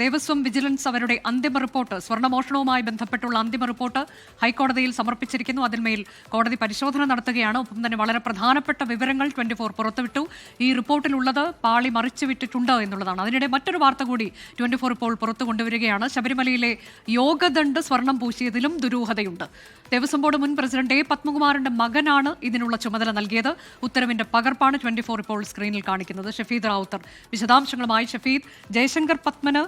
Devaswom vigilance അവരുടെ അന്തിമ report, സ്വർണ്ണമോഷണവുമായി ബന്ധപ്പെട്ടുള്ള അന്തിമ റിപ്പോർട്ട് ഹൈക്കോടതിയിൽ സമർപ്പിച്ചിരിക്കുന്നു. അതിന്മേൽ കോടതി പരിശോധന നടത്തുകയാണ്. ഒപ്പം തന്നെ വളരെ പ്രധാനപ്പെട്ട വിവരങ്ങൾ 24 പുറത്തുവിട്ടു. ഈ റിപ്പോർട്ടിലുള്ളത് പാളി മറിച്ചുവിട്ടിട്ടുണ്ട് എന്നുള്ളതാണ്. അതിനിടെ മറ്റൊരു വാർത്ത കൂടി 24 ഇപ്പോൾ പുറത്തു കൊണ്ടുവരികയാണ്. ശബരിമലയിലെ യോഗദണ്ഡ് സ്വർണം പൂശിയതിലും ദുരൂഹതയുണ്ട്. ദേവസ്വം ബോർഡ് മുൻ പ്രസിഡന്റ് എ പത്മകുമാറിന്റെ മകനാണ് ഇതിനുള്ള ചുമതല നൽകിയത്. ഉത്തരവിന്റെ പകർപ്പാണ് 24 ഇപ്പോൾ സ്ക്രീനിൽ കാണിക്കുന്നത്. ഷഫീദ് റാവുത്തർ വിശദാംശങ്ങളുമായി. ഷഫീദ്, ജയശങ്കർ പത്മന്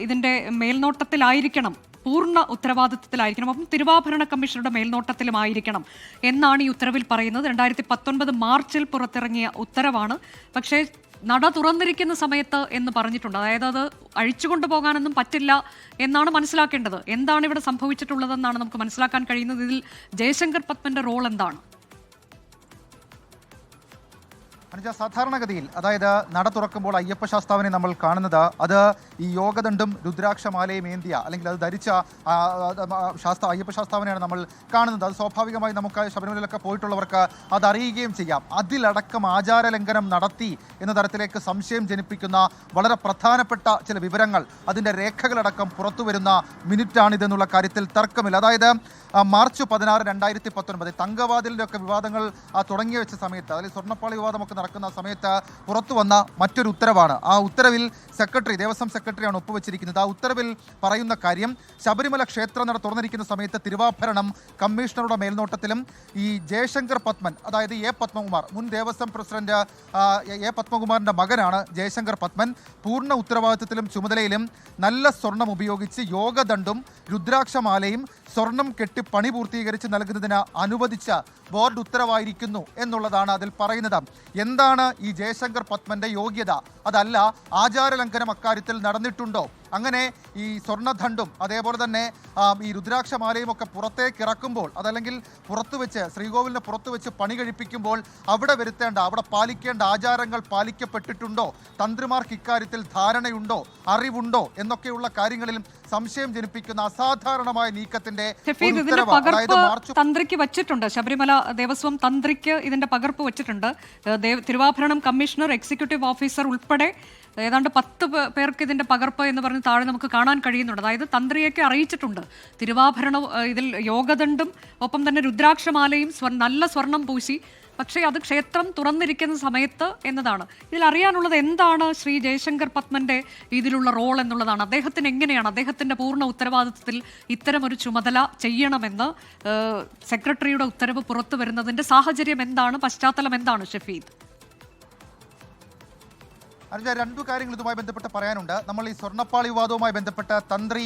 ഇതിന്റെ മേൽനോട്ടത്തിലായിരിക്കണം, പൂർണ്ണ ഉത്തരവാദിത്വത്തിലായിരിക്കണം, അപ്പം തിരുവാഭരണ കമ്മീഷണറുടെ മേൽനോട്ടത്തിലുമായിരിക്കണം എന്നാണ് ഈ ഉത്തരവിൽ പറയുന്നത്. 2019 മാർച്ചിൽ പുറത്തിറങ്ങിയ ഉത്തരവാണ്. പക്ഷേ നട തുറന്നിരിക്കുന്ന സമയത്ത് എന്ന് പറഞ്ഞിട്ടുണ്ട്. അതായത് അത് അഴിച്ചുകൊണ്ടു പോകാനൊന്നും പറ്റില്ല എന്നാണ് മനസ്സിലാക്കേണ്ടത്. എന്താണ് ഇവിടെ സംഭവിച്ചിട്ടുള്ളതെന്നാണ് നമുക്ക് മനസ്സിലാക്കാൻ കഴിയുന്നത്. ഇതിൽ ജയശങ്കർ പത്മന്റെ റോൾ എന്താണ്? അനുജ, സാധാരണഗതിയിൽ അതായത് നട തുറക്കുമ്പോൾ അയ്യപ്പ ശാസ്താവിനെ നമ്മൾ കാണുന്നത് അത് ഈ യോഗദണ്ഡും രുദ്രാക്ഷമാലയും ഏന്തിയ അല്ലെങ്കിൽ അത് ധരിച്ച അയ്യപ്പ ശാസ്താവിനെയാണ് നമ്മൾ കാണുന്നത്. അത് സ്വാഭാവികമായി നമുക്ക് ശബരിമലയിലൊക്കെ പോയിട്ടുള്ളവർക്ക് അത് അറിയുകയും ചെയ്യാം. അതിലടക്കം ആചാരലംഘനം നടത്തി എന്ന തരത്തിലേക്ക് സംശയം ജനിപ്പിക്കുന്ന വളരെ പ്രധാനപ്പെട്ട ചില വിവരങ്ങൾ, അതിൻ്റെ രേഖകളടക്കം പുറത്തു വരുന്ന മിനിറ്റാണിതെന്നുള്ള കാര്യത്തിൽ തർക്കമില്ല. അതായത് മാർച്ച് 16, 2019 തങ്കവാതിലിൻ്റെ ഒക്കെ വിവാദങ്ങൾ തുടങ്ങി വെച്ച സമയത്ത്, അല്ലെങ്കിൽ സ്വർണ്ണപ്പാളി വിവാദമൊക്കെ നടക്കുന്ന സമയത്ത് പുറത്തു വന്ന മറ്റൊരു ഉത്തരവാണ്. ആ ഉത്തരവിൽ ദേവസ്വം സെക്രട്ടറിയാണ് ഒപ്പുവെച്ചിരിക്കുന്നത്. ആ ഉത്തരവിൽ പറയുന്ന കാര്യം, ശബരിമല ക്ഷേത്രനട തുറന്നിരിക്കുന്ന സമയത്ത് തിരുവാഭരണം കമ്മീഷണറുടെ മേൽനോട്ടത്തിലും ഈ ജയശങ്കർ പത്മൻ, അതായത് എ പത്മകുമാർ, മുൻ ദേവസ്വം പ്രസിഡന്റ് എ പത്മകുമാറിന്റെ മകനാണ് ജയശങ്കർ പത്മൻ, പൂർണ്ണ ഉത്തരവാദിത്വത്തിലും ചുമതലയിലും നല്ല സ്വർണം ഉപയോഗിച്ച് യോഗദണ്ഡും രുദ്രാക്ഷമാലയും സ്വർണം കെട്ടി പണി പൂർത്തീകരിച്ച് നൽകുന്നതിന് അനുവദിച്ച ബോർഡ് ഉത്തരവായിരിക്കുന്നു എന്നുള്ളതാണ് അതിൽ പറയുന്നത്. എന്താണ് ഈ ജയശങ്കർ പത്മന്റെ യോഗ്യത? അതല്ല, ആചാരലംഘനം അക്കാര്യത്തിൽ നടന്നിട്ടുണ്ടോ? അങ്ങനെ ഈ സ്വർണ്ണദണ്ഡും അതേപോലെ തന്നെ ഈ രുദ്രാക്ഷമാലയും ഒക്കെ പുറത്തേക്ക് ഇറക്കുമ്പോൾ, അതല്ലെങ്കിൽ പുറത്തു വെച്ച് ശ്രീകോവിലിന് പുറത്തു വെച്ച് പണി കഴിപ്പിക്കുമ്പോൾ അവിടെ അവിടെ പാലിക്കേണ്ട ആചാരങ്ങൾ പാലിക്കപ്പെട്ടിട്ടുണ്ടോ? തന്ത്രിമാർക്ക് ഇക്കാര്യത്തിൽ ധാരണയുണ്ടോ, അറിവുണ്ടോ എന്നൊക്കെയുള്ള കാര്യങ്ങളിൽ സംശയം ജനിപ്പിക്കുന്ന അസാധാരണമായ നീക്കത്തിന്റെ തന്ത്രിക്ക് വച്ചിട്ടുണ്ട്. ശബരിമല ദേവസ്വം തന്ത്രിക്ക് ഇതിന്റെ പകർപ്പ് വച്ചിട്ടുണ്ട്. തിരുവാഭരണം കമ്മീഷണർ, എക്സിക്യൂട്ടീവ് ഓഫീസർ ഉൾപ്പെടെ ഏതാണ്ട് 10 പേർക്ക് ഇതിന്റെ പകർപ്പ് എന്ന് പറഞ്ഞ് താഴെ നമുക്ക് കാണാൻ കഴിയുന്നുണ്ട്. അതായത് തന്ത്രിയൊക്കെ അറിയിച്ചിട്ടുണ്ട്. തിരുവാഭരണം, ഇതിൽ യോഗദണ്ഡും ഒപ്പം തന്നെ രുദ്രാക്ഷമാലയും നല്ല സ്വർണം പൂശി, പക്ഷേ അത് ക്ഷേത്രം തുറന്നിരിക്കുന്ന സമയത്ത് എന്നതാണ്. ഇതിൽ അറിയാനുള്ളത് എന്താണ് ശ്രീ ജയശങ്കർ പത്മന്റെ ഇതിലുള്ള റോൾ എന്നുള്ളതാണ്. അദ്ദേഹത്തിന് എങ്ങനെയാണ് അദ്ദേഹത്തിന്റെ പൂർണ്ണ ഉത്തരവാദിത്വത്തിൽ ഇത്തരമൊരു ചുമതല ചെയ്യണമെന്ന് സെക്രട്ടറിയുടെ ഉത്തരവ് പുറത്തു വരുന്നതിന്റെ സാഹചര്യം എന്താണ്, പശ്ചാത്തലം എന്താണ് ഷഫീദ്? അതിന് 2 കാര്യങ്ങൾ ഇതുമായി ബന്ധപ്പെട്ട് പറയാനുണ്ട്. നമ്മൾ ഈ സ്വർണ്ണപ്പാളി വിവാദവുമായി ബന്ധപ്പെട്ട് തന്ത്രി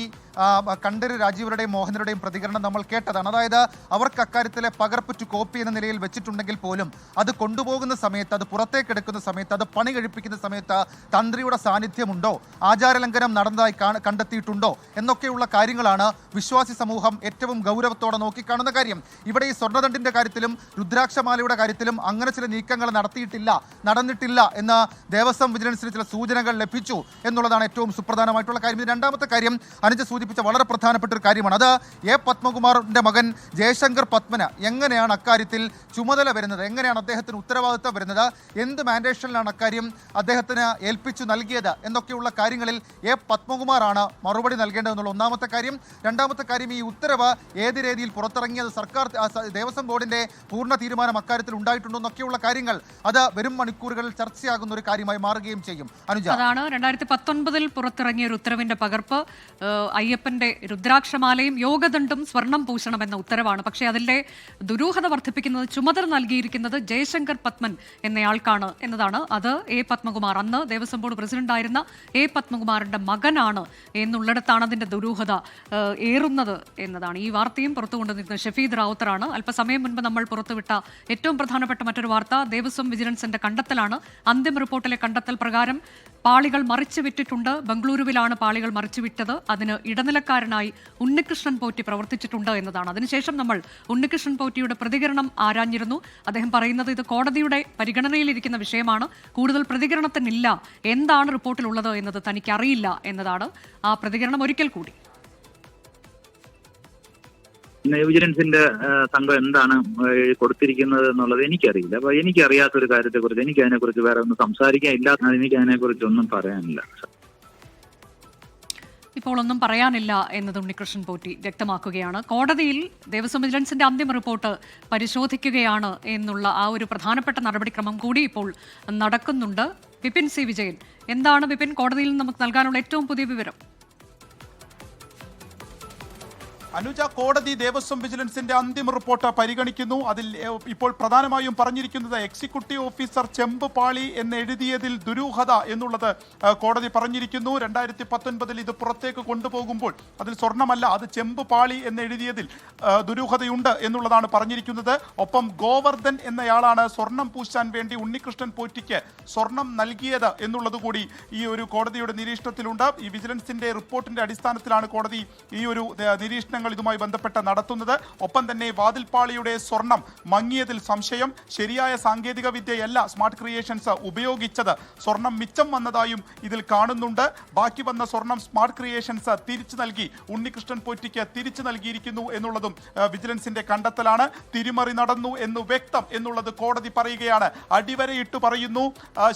കണ്ഠര് രാജീവരുടെയും മോഹനരുടെയും പ്രതികരണം നമ്മൾ കേട്ടതാണ്. അതായത് അവർക്ക് അക്കാര്യത്തിലെ പകർപ്പ് കോപ്പി എന്ന നിലയിൽ വെച്ചിട്ടുണ്ടെങ്കിൽ പോലും അത് കൊണ്ടുപോകുന്ന സമയത്ത്, അത് പുറത്തേക്ക് എടുക്കുന്ന സമയത്ത്, അത് പണി കഴിപ്പിക്കുന്ന സമയത്ത് തന്ത്രിയുടെ സാന്നിധ്യമുണ്ടോ, ആചാരലംഘനം നടന്നതായി കണ്ടെത്തിയിട്ടുണ്ടോ എന്നൊക്കെയുള്ള കാര്യങ്ങളാണ് വിശ്വാസി സമൂഹം ഏറ്റവും ഗൗരവത്തോടെ നോക്കിക്കാണുന്ന കാര്യം. ഇവിടെ ഈ സ്വർണ്ണദണ്ഡിന്റെ കാര്യത്തിലും രുദ്രാക്ഷമാലയുടെ കാര്യത്തിലും അങ്ങനെ ചില നീക്കങ്ങൾ നടന്നിട്ടില്ല എന്ന് ദേവസ്വം വിജിലൻസ് ചില സൂചനകൾ ലഭിച്ചു എന്നുള്ളതാണ് ഏറ്റവും സുപ്രധാനമായിട്ടുള്ള കാര്യം. രണ്ടാമത്തെ കാര്യം അനുജ സൂചിപ്പിച്ച വളരെ പ്രധാനപ്പെട്ട ഒരു കാര്യമാണ്. അത് എ പത്മകുമാറിന്റെ മകൻ ജയശങ്കർ പത്മന് എങ്ങനെയാണ് അക്കാര്യത്തിൽ ചുമതല വരുന്നത്, എങ്ങനെയാണ് അദ്ദേഹത്തിന് ഉത്തരവാദിത്വം വരുന്നത്, എന്ത് മാൻഡേഷനിലാണ് അക്കാര്യം അദ്ദേഹത്തിന് ഏൽപ്പിച്ചു നൽകിയത് എന്നൊക്കെയുള്ള കാര്യങ്ങളിൽ എ പത്മകുമാറാണ് മറുപടി നൽകേണ്ടതെന്നുള്ള ഒന്നാമത്തെ കാര്യം. രണ്ടാമത്തെ കാര്യം, ഈ ഉത്തരവ് ഏത് രീതിയിൽ പുറത്തിറങ്ങിയത്, സർക്കാർ ദേവസ്വം ബോർഡിന്റെ പൂർണ്ണ തീരുമാനം അക്കാര്യത്തിൽ ഉണ്ടായിട്ടുണ്ടോ എന്നൊക്കെയുള്ള കാര്യങ്ങൾ അത് വരും മണിക്കൂറുകളിൽ ചർച്ചയാകുന്ന ഒരു കാര്യമായി മാറുകയും ചെയ്യും. അതാണ് 2019 പുറത്തിറങ്ങിയ ഒരു ഉത്തരവിന്റെ പകർപ്പ്. അയ്യപ്പന്റെ രുദ്രാക്ഷമാലയും യോഗദണ്ഡും സ്വർണം പൂശണം എന്ന ഉത്തരവാണ്. പക്ഷേ അതിന്റെ ദുരൂഹത വർദ്ധിപ്പിക്കുന്നത്, ചുമതല നൽകിയിരിക്കുന്നത് ജയശങ്കർ പത്മൻ എന്നയാൾക്കാണ് എന്നതാണ്. അത് എ പത്മകുമാർ, അന്ന് ദേവസ്വം ബോർഡ് പ്രസിഡന്റായിരുന്ന എ പത്മകുമാറിന്റെ മകനാണ് എന്നുള്ളിടത്താണ് അതിന്റെ ദുരൂഹത ഏറുന്നത് എന്നതാണ്. ഈ വാർത്തയും പുറത്തു കൊണ്ടുവന്നിരുന്നത് ഷഫീദ് റാവുത്തറാണ്. അല്പസമയം മുൻപ് നമ്മൾ പുറത്തുവിട്ട ഏറ്റവും പ്രധാനപ്പെട്ട മറ്റൊരു വാർത്ത ദേവസ്വം വിജിലൻസിന്റെ കണ്ടെത്തലാണ്. അന്തിമ റിപ്പോർട്ടിലെ കണ്ടെത്തൽ പ്രകാരം പാളികൾ മറിച്ചു വിറ്റിട്ടുണ്ട്. ബംഗളൂരുവിലാണ് പാളികൾ മറിച്ചു വിറ്റത്. അതിന് ഇടനിലക്കാരനായി ഉണ്ണികൃഷ്ണൻ പോറ്റി പ്രവർത്തിച്ചിട്ടുണ്ട് എന്നതാണ്. അതിനുശേഷം നമ്മൾ ഉണ്ണികൃഷ്ണൻ പോറ്റിയുടെ പ്രതികരണം ആരാഞ്ഞിരുന്നു. അദ്ദേഹം പറയുന്നത് ഇത് കോടതിയുടെ പരിഗണനയിലിരിക്കുന്ന വിഷയമാണ്, കൂടുതൽ പ്രതികരണത്തിനില്ല, എന്താണ് റിപ്പോർട്ടിലുള്ളത് എന്നത് തനിക്കറിയില്ല എന്നതാണ്. ആ പ്രതികരണം ഒരിക്കൽ കൂടി. വിജിലൻസിന്റെ സംഘം എന്താണ് കൊടുത്തിരിക്കുന്നത് എന്നുള്ളത് എനിക്കറിയില്ല. അപ്പൊ എനിക്കറിയാത്തൊരു കാര്യത്തെക്കുറിച്ച് എനിക്ക് അതിനെക്കുറിച്ച് വേറെ ഒന്നും സംസാരിക്കാൻ ഇല്ലാത്ത, എനിക്ക് അതിനെക്കുറിച്ച് ഒന്നും പറയാനില്ല. ഇപ്പോൾ ഒന്നും പറയാനില്ല എന്നത് ഉണ്ണികൃഷ്ണൻ പോറ്റി വ്യക്തമാക്കുകയാണ്. കോടതിയിൽ ദേവസ്വം വിജിലൻസിന്റെ അന്തിമ റിപ്പോർട്ട് പരിശോധിക്കുകയാണ് എന്നുള്ള ആ ഒരു പ്രധാനപ്പെട്ട നടപടിക്രമം കൂടി ഇപ്പോൾ നടക്കുന്നുണ്ട്. വിപിൻ സി വിജയൻ, എന്താണ് വിപിൻ കോടതിയിൽ നമുക്ക് നൽകാനുള്ള ഏറ്റവും പുതിയ വിവരം? അനുജ, കോടതി ദേവസ്വം വിജിലൻസിന്റെ അന്തിമ റിപ്പോർട്ട് പരിഗണിക്കുന്നു. അതിൽ ഇപ്പോൾ പ്രധാനമായും പറഞ്ഞിരിക്കുന്നത് എക്സിക്യൂട്ടീവ് ഓഫീസർ ചെമ്പ്-പാളി എന്ന് എഴുതിയതിൽ ദുരൂഹത എന്നുള്ളത് കോടതി പറഞ്ഞിരിക്കുന്നു. 2019 ഇത് പുറത്തേക്ക് കൊണ്ടുപോകുമ്പോൾ അതിൽ സ്വർണ്ണമല്ല, അത് ചെമ്പ്-പാളി എന്ന് എഴുതിയതിൽ ദുരൂഹതയുണ്ട് എന്നുള്ളതാണ് പറഞ്ഞിരിക്കുന്നത്. ഒപ്പം ഗോവർദ്ധൻ എന്നയാളാണ് സ്വർണം പൂശാൻ വേണ്ടി ഉണ്ണികൃഷ്ണൻ പോറ്റിക്ക് സ്വർണം നൽകിയത് എന്നുള്ളത് കൂടി ഈ ഒരു കോടതിയുടെ നിരീക്ഷണത്തിലുണ്ട്. ഈ വിജിലൻസിന്റെ റിപ്പോർട്ടിന്റെ അടിസ്ഥാനത്തിലാണ് കോടതി ഈ ഒരു നിരീക്ഷണങ്ങൾ ഇതുമായി ബന്ധപ്പെട്ട് നടത്തുന്നത്. ഒപ്പം തന്നെ വാതിൽപ്പാളിയുടെ സ്വർണം മങ്ങിയതിൽ സംശയം. ശരിയായ സാങ്കേതിക വിദ്യയല്ല സ്മാർട്ട് ക്രിയേഷൻസ് ഉപയോഗിച്ചത്. സ്വർണം മിച്ചം വന്നതായും ഇതിൽ കാണുന്നുണ്ട്. ബാക്കി വന്ന സ്വർണം സ്മാർട്ട് ക്രിയേഷൻസ് തിരിച്ചു നൽകി ഉണ്ണികൃഷ്ണൻ പോറ്റിക്ക് തിരിച്ചു നൽകിയിരിക്കുന്നു എന്നുള്ളതും വിജിലൻസിന്റെ കണ്ടെത്തലാണ്. തിരിമറി നടന്നു എന്ന് വ്യക്തം എന്നുള്ളത് കോടതി പറയുകയാണ്. അടിവരയിട്ട് പറയുന്നു,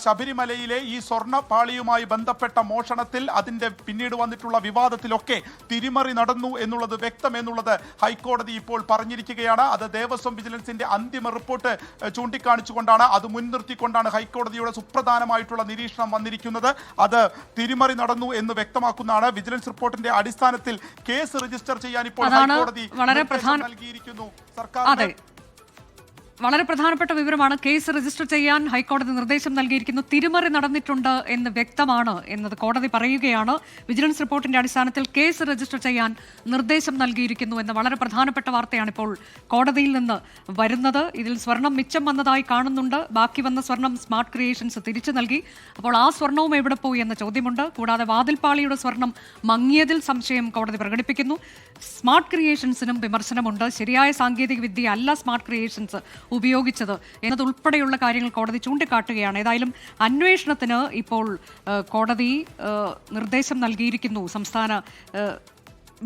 ശബരിമലയിലെ ഈ സ്വർണ്ണ പാളിയുമായി ബന്ധപ്പെട്ട മോഷണത്തിൽ അതിന്റെ പിന്നീട് വന്നിട്ടുള്ള വിവാദത്തിലൊക്കെ തിരിമറി നടന്നു എന്നുള്ളത് വ്യക്തം എന്നുള്ളത് ഹൈക്കോടതി ഇപ്പോൾ പറഞ്ഞിരിക്കുകയാണ്. അത് ദേവസ്വം വിജിലൻസിന്റെ അന്തിമ റിപ്പോർട്ട് ചൂണ്ടിക്കാണിച്ചുകൊണ്ടാണ്, അത് മുൻനിർത്തിക്കൊണ്ടാണ് ഹൈക്കോടതിയുടെ സുപ്രധാനമായിട്ടുള്ള നിരീക്ഷണം വന്നിരിക്കുന്നത്. അത് തിരിമറി നടന്നു എന്ന് വ്യക്തമാക്കുന്നതാണ്. വിജിലൻസ് റിപ്പോർട്ടിന്റെ അടിസ്ഥാനത്തിൽ കേസ് രജിസ്റ്റർ ചെയ്യാൻ ഇപ്പോൾ ഹൈക്കോടതി നൽകിയിരിക്കുന്നു. സർക്കാർ വളരെ പ്രധാനപ്പെട്ട വിവരമാണ്. കേസ് രജിസ്റ്റർ ചെയ്യാൻ ഹൈക്കോടതി നിർദ്ദേശം നൽകിയിരിക്കുന്നു. തിരിമറി നടന്നിട്ടുണ്ട് എന്ന് വ്യക്തമാണ് എന്നത് കോടതി പറയുകയാണ്. വിജിലൻസ് റിപ്പോർട്ടിന്റെ അടിസ്ഥാനത്തിൽ കേസ് രജിസ്റ്റർ ചെയ്യാൻ നിർദ്ദേശം നൽകിയിരിക്കുന്നു എന്ന വളരെ പ്രധാനപ്പെട്ട വാർത്തയാണ് ഇപ്പോൾ കോടതിയിൽ നിന്ന് വരുന്നത്. ഇതിൽ സ്വർണം മിച്ചം വന്നതായി കാണുന്നുണ്ട്. ബാക്കി വന്ന സ്വർണം സ്മാർട്ട് ക്രിയേഷൻസ് തിരിച്ചു നൽകി. അപ്പോൾ ആ സ്വർണവും എവിടെ പോയി എന്ന ചോദ്യമുണ്ട്. കൂടാതെ വാതിൽപ്പാളിയുടെ സ്വർണം മങ്ങിയതിൽ സംശയം കോടതി പ്രകടിപ്പിക്കുന്നു. സ്മാർട്ട് ക്രിയേഷൻസിനും വിമർശനമുണ്ട്. ശരിയായ സാങ്കേതിക വിദ്യ അല്ല സ്മാർട്ട് ക്രിയേഷൻസ് ഉപയോഗിച്ചത് എന്നതുൾപ്പെടെയുള്ള കാര്യങ്ങൾ കോടതി ചൂണ്ടിക്കാട്ടുകയാണ്. ഏതായാലും അന്വേഷണത്തിന് ഇപ്പോൾ കോടതി നിർദ്ദേശം നൽകിയിരിക്കുന്നു. സംസ്ഥാന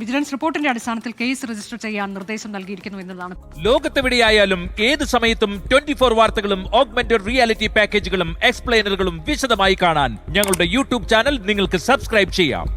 വിജിലൻസ് റിപ്പോർട്ടിന്റെ അടിസ്ഥാനത്തിൽ കേസ് രജിസ്റ്റർ ചെയ്യാൻ നിർദ്ദേശം നൽകിയിരിക്കുന്നു എന്നതാണ്. ലോകത്തെവിടെയായാലും ഏത് സമയത്തും 24 വാർത്തകളും ഓഗ്മെന്റഡ് റിയാലിറ്റി പാക്കേജുകളും എക്സ്പ്ലെയിനറുകളും വിശദമായി കാണാൻ ഞങ്ങളുടെ യൂട്യൂബ് ചാനൽ നിങ്ങൾക്ക് സബ്സ്ക്രൈബ് ചെയ്യാം.